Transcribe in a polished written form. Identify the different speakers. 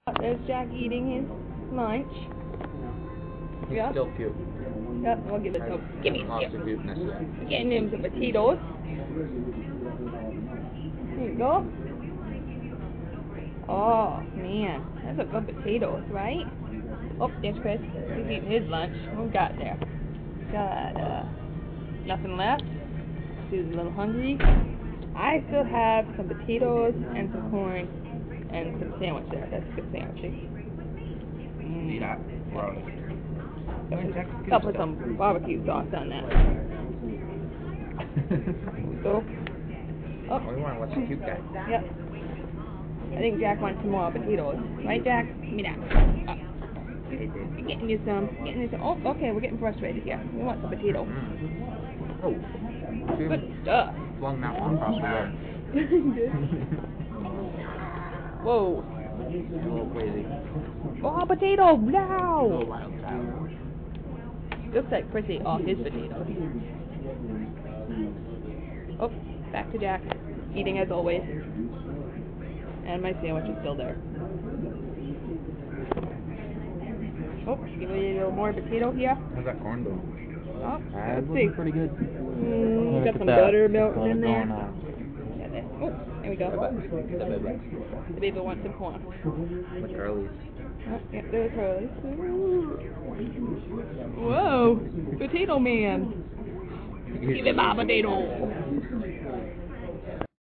Speaker 1: There's Jack eating his lunch.
Speaker 2: He's
Speaker 1: Yeah.
Speaker 2: still cute.
Speaker 1: Yep, I'll give it to him. Give me
Speaker 2: Lots of cuteness there.
Speaker 1: Getting him some potatoes. There you go. Oh, man. That's a good potatoes, right? Oh, there's Chris. He's eating his lunch. What we got there? Got, nothing left. He's a little hungry. I still have some potatoes and some corn and some sandwich there. That's a good sandwich.
Speaker 2: See that? Wow.
Speaker 1: I'll put some barbecue sauce on that. So,
Speaker 2: Oh, we want to watch the cute guy.
Speaker 1: yep. I think Jack wants some more potatoes. Right, Jack? Give me that. Getting you some. Oh, okay, we're getting frustrated here. We want some potato.
Speaker 2: Oh.
Speaker 1: Good stuff.
Speaker 2: Flung that one across the room.
Speaker 1: Whoa.
Speaker 2: A little crazy.
Speaker 1: Oh, potato!
Speaker 2: A little
Speaker 1: No!
Speaker 2: wild child.
Speaker 1: Looks like Chris ate all his potatoes. Oh, back to Jack. Eating as always. And my sandwich is still there. Oh, give me a little more potato here.
Speaker 2: How's that corn doing?
Speaker 1: Oh,
Speaker 2: That's
Speaker 1: let's see.
Speaker 2: pretty good.
Speaker 1: Got some buttermilk in there.
Speaker 2: Going on.
Speaker 1: Oh, there we go. The baby wants some corn.
Speaker 2: The curlies.
Speaker 1: Oh, yeah, there's Curly. Whoa, potato man. Give me my potato.